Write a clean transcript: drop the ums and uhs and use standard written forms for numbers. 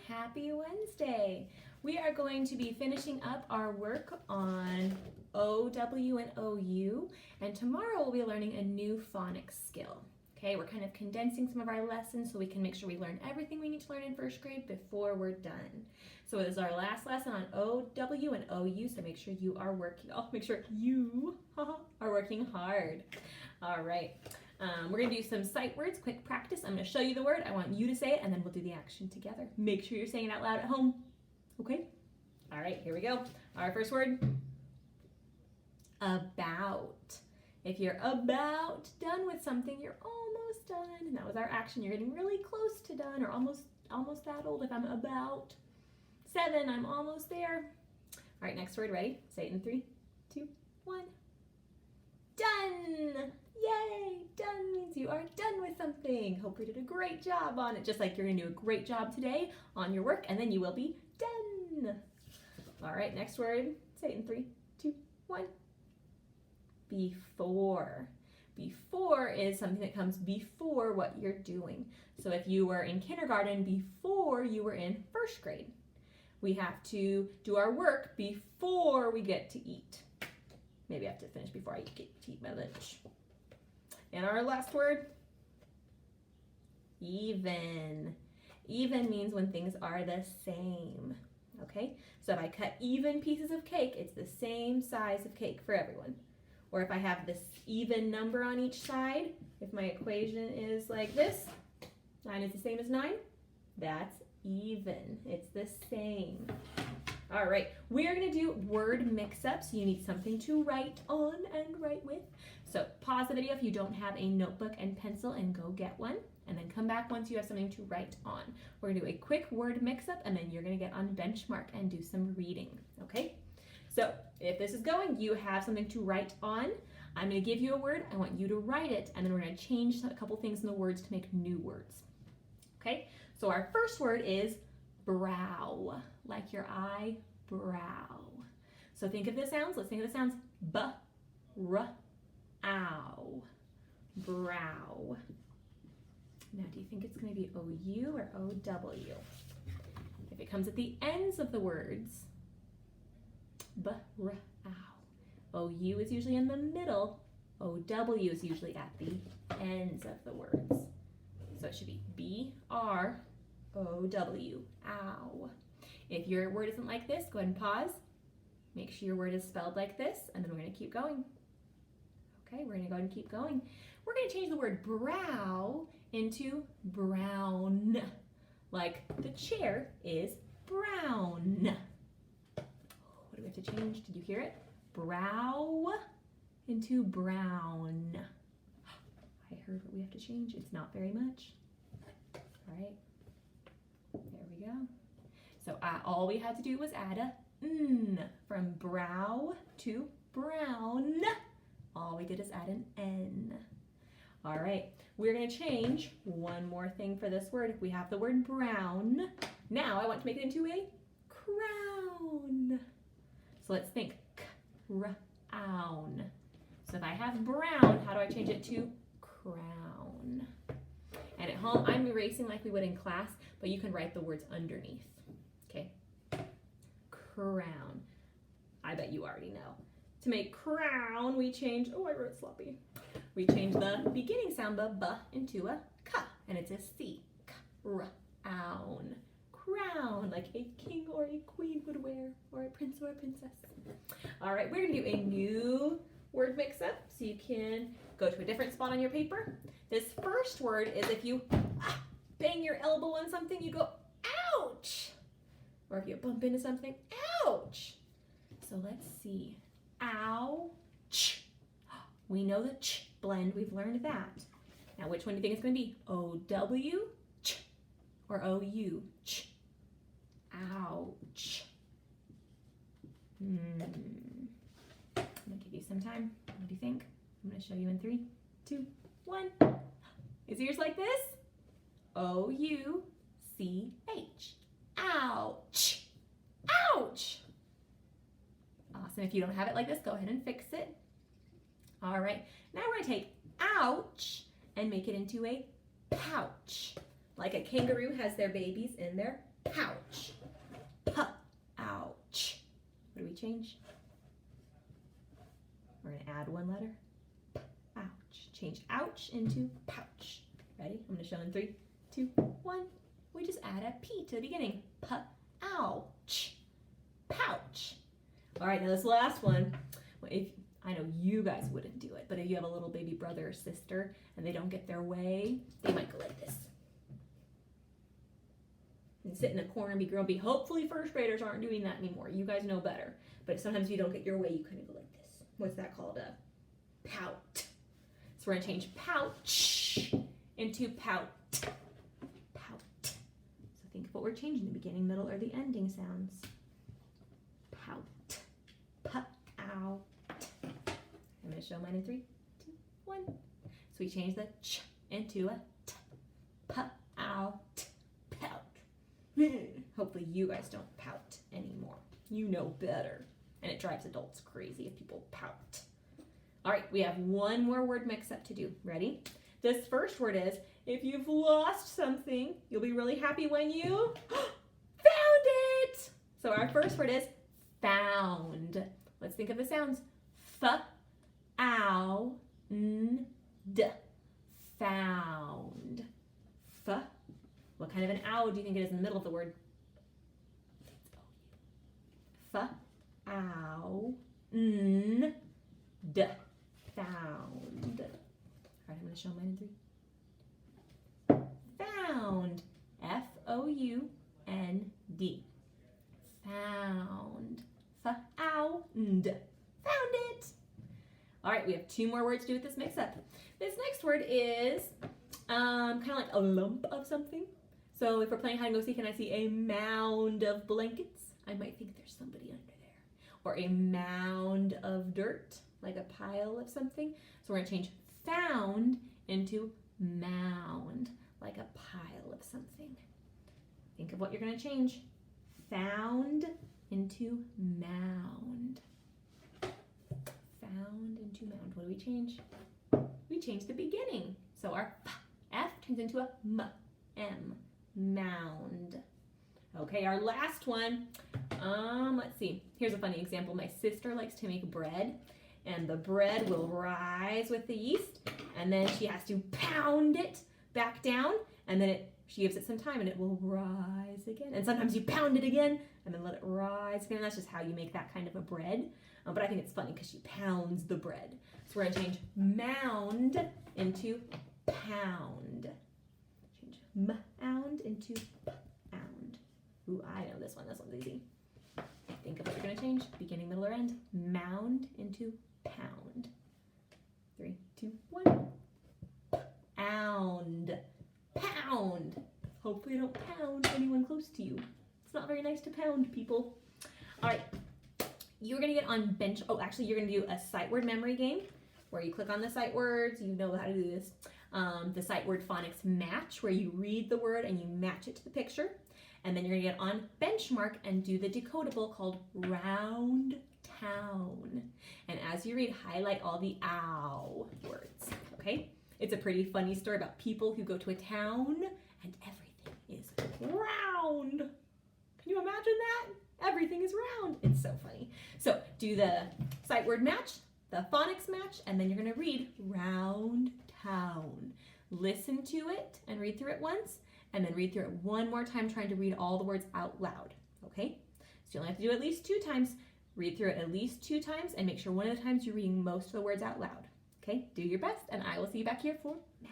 Happy Wednesday. We are going to be finishing up our work on OW and OU, and tomorrow we'll be learning a new phonics skill. Okay, we're kind of condensing some of our lessons so we can make sure we learn everything we need to learn in first grade before we're done. So this is our last lesson on OW and OU, so make sure you are working, are working hard. All right, we're gonna do some sight words, quick practice. I'm gonna show you the word, I want you to say it, and then we'll do the action together. Make sure you're saying it out loud at home, okay? All right, here we go. Our first word, about. If you're about done with something, you're almost done. And that was our action. You're getting really close to done, or almost that old. If I'm about 7, I'm almost there. All right, next word, ready? Say it in 3, 2, 1. Done! Yay! Done means you are done with something. Hope you did a great job on it, just like you're gonna do a great job today on your work, and then you will be done. All right, next word. Say it in 3, 2, 1. Before. Before is something that comes before what you're doing. So if you were in kindergarten before you were in first grade, we have to do our work before we get to eat. Maybe I have to finish before I get to eat my lunch. And our last word, even. Even means when things are the same. Okay, so if I cut even pieces of cake, it's the same size of cake for everyone. Or if I have this even number on each side, if my equation is like this, 9 is the same as 9, that's even. It's the same. All right, we are going to do word mix-ups. You need something to write on and write with. So pause the video if you don't have a notebook and pencil and go get one. And then come back once you have something to write on. We're going to do a quick word mix-up, and then you're going to get on benchmark and do some reading, okay? So if this is going, you have something to write on. I'm going to give you a word. I want you to write it, and then we're going to change a couple things in the words to make new words. Okay, so our first word is brow, like your eyebrow. So think of the sounds. Let's think of the sounds. B-r-ow, brow. Now, do you think it's going to be O-U or O-W? If it comes at the ends of the words, B-r-ow. O-U is usually in the middle. O-W is usually at the ends of the words. So it should be B-R-O-W, ow. If your word isn't like this, go ahead and pause. Make sure your word is spelled like this, and then we're going to keep going. Okay, we're going to go ahead and keep going. We're going to change the word brow into brown, like the chair is brown. What do we have to change? Did you hear it? Brow into brown. I heard what we have to change. It's not very much. All right, there we go. So all we had to do was add a n from brow to brown. All we did is add an n. All right, we're going to change one more thing for this word. We have the word brown. Now I want to make it into a crown. So let's think, crown. So if I have brown, how do I change it to crown? And at home, I'm erasing like we would in class, but you can write the words underneath. Okay, crown. I bet you already know. To make crown, we change, oh, I wrote sloppy. We change the beginning sound, the b, into a k, and it's a c. Crown. Crown, like a king or a queen would wear, or a prince or a princess. All right, we're gonna do a new word mix-up, so you can go to a different spot on your paper. This first word is if you bang your elbow on something, you go, ouch! Or if you bump into something, ouch! So let's see. Ouch. We know the ch blend. We've learned that. Now, which one do you think it's going to be? O-W, ch, or O-U, ch? Ouch. I'm going to give you some time. What do you think? I'm going to show you in 3, 2, 1. Is yours like this? O-U-C-H. Ouch. Ouch. Awesome. If you don't have it like this, go ahead and fix it. All right. Now we're going to take ouch and make it into a pouch. Like a kangaroo has their babies in their pouch. Ouch. What do we change? We're going to add one letter. Ouch. Change ouch into pouch. Ready? I'm going to show in 3, 2, 1. We just add a P to the beginning. Ouch. Pouch. All right, now this last one. I know you guys wouldn't do it, but if you have a little baby brother or sister and they don't get their way, they might go like this. And sit in a corner and be grumpy. Hopefully first graders aren't doing that anymore. You guys know better. But sometimes if you don't get your way, you kind of go like this. What's that called? A pout. So we're going to change pouch into pout. Pout. So think of what we're changing, the beginning, middle, or the ending sounds. Pout. Pout. I'm going to show mine in 3, 2, 1. So we change the ch into a t. Pout. Pout. Hopefully you guys don't pout anymore. You know better. And it drives adults crazy if people pout. All right, we have one more word mix-up to do. Ready? This first word is, if you've lost something, you'll be really happy when you found it. So our first word is found. Let's think of the sounds. F, ow, n, d. Found. F. What kind of an ow do you think it is in the middle of the word? F, ow, n, d. Found. All right, I'm going to show mine in 3. Found. F-O-U-N-D. Found. F-ow-nd. Found it. All right, we have 2 more words to do with this mix-up. This next word is kind of like a lump of something. So if we're playing hide and go seek and I see a mound of blankets, I might think there's somebody under there. Or a mound of dirt, like a pile of something. So we're going to change found into mound, like a pile of something. Think of what you're going to change. Found into mound. Found into mound. What do we change? We change the beginning. So our F turns into a M. Mound. Okay, our last one. Let's see. Here's a funny example. My sister likes to make bread, and the bread will rise with the yeast, and then she has to pound it back down, and then she gives it some time, and it will rise again. And sometimes you pound it again, and then let it rise again. That's just how you make that kind of a bread. But I think it's funny because she pounds the bread. So we're going to change mound into pound. Change mound into pound. Ooh, I know this one. This one's easy. Think of what you're going to change. Beginning, middle, or end. Mound into pound. 3, 2, 1. Pound. Pound. Hopefully you don't pound anyone close to you. It's not very nice to pound people. All right. You're going to get on bench. Oh, actually, you're going to do a sight word memory game where you click on the sight words. You know how to do this. The sight word phonics match, where you read the word and you match it to the picture. And then you're going to get on benchmark and do the decodable called round town. And as you read, highlight all the ow words. Okay? It's a pretty funny story about people who go to a town and everything is round. Can you imagine that? Everything is round. It's so funny. So do the sight word match, the phonics match, and then you're going to read round town. Listen to it and read through it once, and then read through it one more time, trying to read all the words out loud. Okay? So you only have to do it at least 2 times. Read through it at least 2 times, and make sure one of the times you're reading most of the words out loud. Okay? Do your best, and I will see you back here for math.